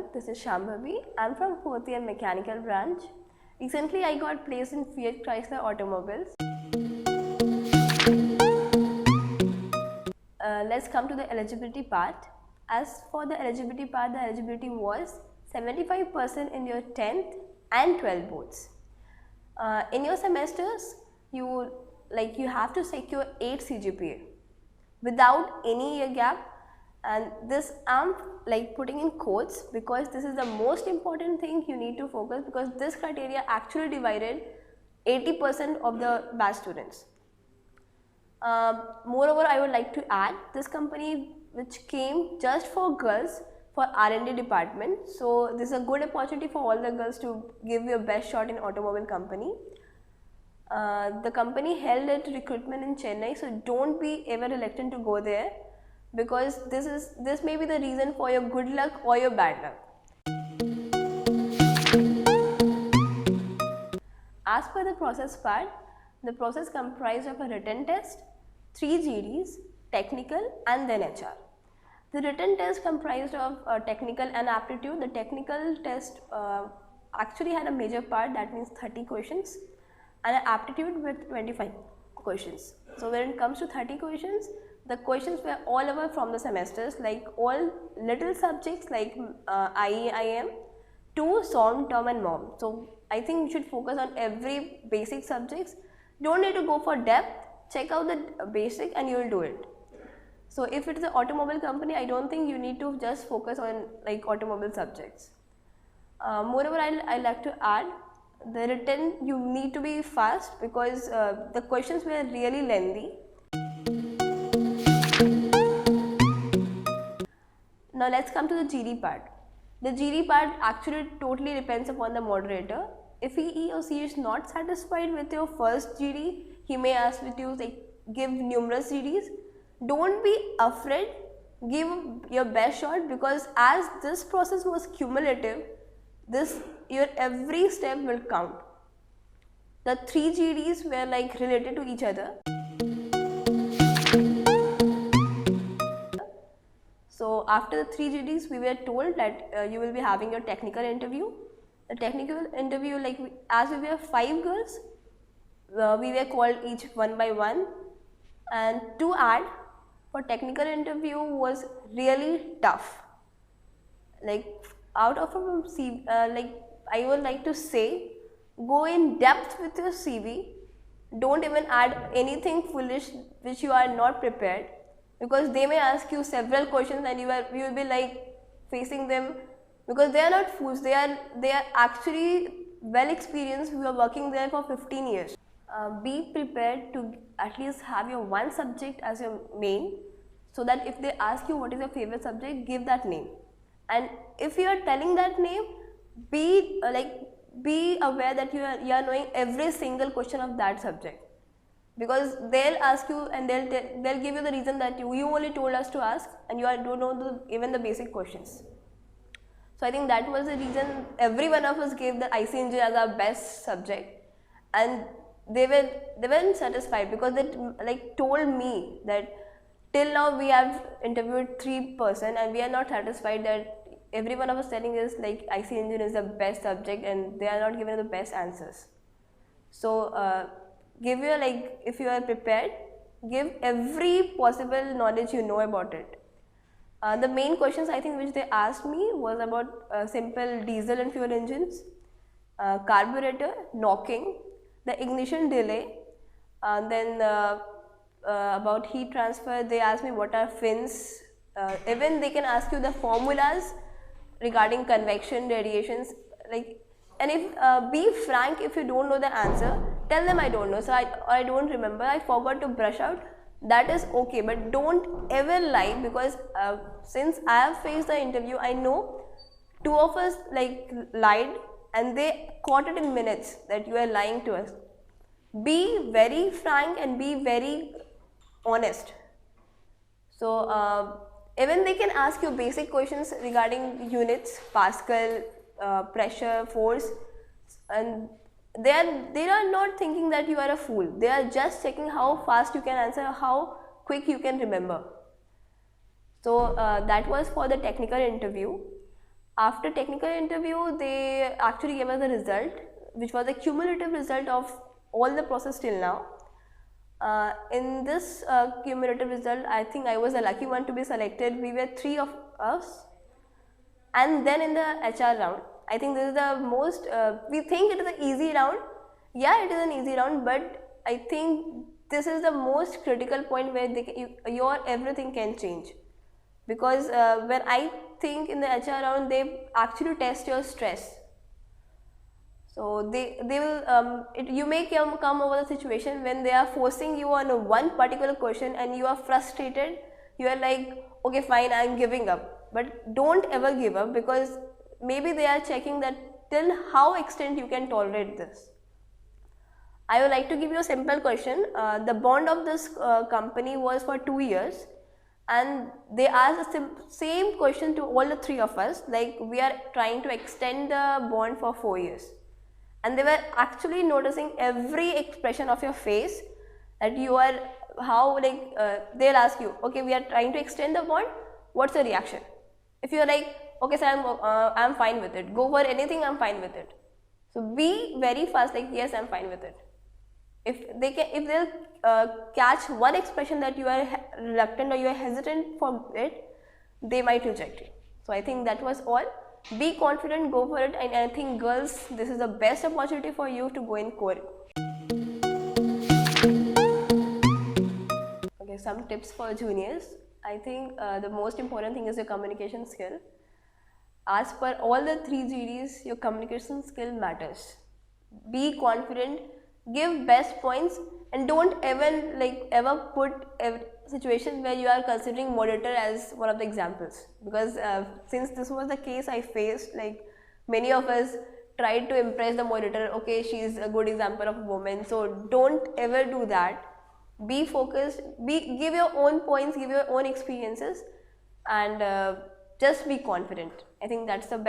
everyone, this is Shambhavi. I'm from 4th year mechanical branch. Recently I got placed in Fiat Chrysler Automobiles. Let's come to the eligibility part. As for the eligibility part, the eligibility was 75% in your 10th and 12th boards. In your semesters, you have to secure 8 CGPA without any year gap. And this I'm putting in quotes because this is the most important thing you need to focus, because this criteria actually divided 80% of the batch students. Moreover, I would like to add this company which came just for girls for R&D department. So this is a good opportunity for all the girls to give your best shot in automobile company. The company held its recruitment in Chennai, so don't be ever reluctant to go there, because this may be the reason for your good luck or your bad luck. As per the process part, the process comprised of a written test, 3 GDs, technical and then HR. The written test comprised of technical and aptitude. The technical test actually had a major part, that means 30 questions, and an aptitude with 25 questions. So when it comes to 30 questions, the questions were all over from the semesters, like all little subjects like IE, IM to SOM, term and MOM. So I think you should focus on every basic subjects. Don't need to go for depth, check out the basic and you will do it. So if it is an automobile company, I don't think you need to just focus on automobile subjects. Moreover, I like to add, the written you need to be fast because the questions were really lengthy. Now let's come to the GD part. The GD part actually totally depends upon the moderator. If he or she is not satisfied with your first GD, he may ask you to give numerous GDs. Don't be afraid, give your best shot, because as this process was cumulative, your every step will count. The 3 GDs were related to each other. So after the 3 GDs, we were told that you will be having your technical interview. The technical interview, as we were 5 girls, we were called each one by one. And to add, for technical interview was really tough. Out of a CV, I would like to say, go in depth with your CV. Don't even add anything foolish which you are not prepared, because they may ask you several questions and you will be facing them, because they are not fools. They are actually well experienced, who are working there for 15 years. Be prepared to at least have your one subject as your main, so that if they ask you what is your favorite subject, give that name. And if you are telling that name, be aware that you are knowing every single question of that subject, because they'll ask you and they'll give you the reason that you only told us to ask and you don't know even the basic questions. So I think that was the reason every one of us gave the IC Engine as our best subject, and they weren't satisfied, because they told me that till now we have interviewed 3 persons and we are not satisfied that every one of us telling us IC Engine is the best subject and they are not giving the best answers. So give your if you are prepared, give every possible knowledge you know about it. The main questions I think which they asked me was about simple diesel and fuel engines, carburetor, knocking, the ignition delay, then about heat transfer. They asked me what are fins. Even they can ask you the formulas regarding convection, radiations. And if be frank, if you don't know the answer, tell them I don't know, so I don't remember, I forgot to brush out. That is okay, but don't ever lie, because since I have faced the interview, I know 2 of us lied and they caught it in minutes that you are lying to us. Be very frank and be very honest. So even they can ask you basic questions regarding units, Pascal, pressure, force, and they are not thinking that you are a fool. They are just checking how fast you can answer, how quick you can remember. So that was for the technical interview. After technical interview, they actually gave us the result, which was a cumulative result of all the process till now. In this cumulative result, I think I was the lucky one to be selected. We were 3 of us. And then in the HR round, I think this is the most, we think it is an easy round. Yeah, it is an easy round, but I think this is the most critical point where your everything can change. Because when I think in the HR round, they actually test your stress. So they will you may come over the situation when they are forcing you on one particular question and you are frustrated. You are like, okay, fine, I am giving up. But don't ever give up, because maybe they are checking that till how extent you can tolerate this. I would like to give you a simple question. The bond of this company was for 2 years, and they asked the same question to all the 3 of us, like we are trying to extend the bond for 4 years. And they were actually noticing every expression of your face, that you are how, like they'll ask you, okay, we are trying to extend the bond, what's the reaction? If you're like, okay sir, I'm fine with it, go for anything, I'm fine with it. So be very fast, like yes, I'm fine with it. If they'll catch one expression that you are reluctant or you are hesitant for it, they might reject you. So I think that was all. Be confident, go for it, and I think girls, this is the best opportunity for you to go in core. Okay, some tips for juniors. I think the most important thing is your communication skill. As per all the 3 GDs, your communication skill matters. Be confident, give best points, and don't ever put a situation where you are considering moderator as one of the examples, because since this was the case I faced, like many of us tried to impress the moderator, okay, she is a good example of a woman, so don't ever do that. Be focused, give your own points, give your own experiences, and just be confident. I think that's the best.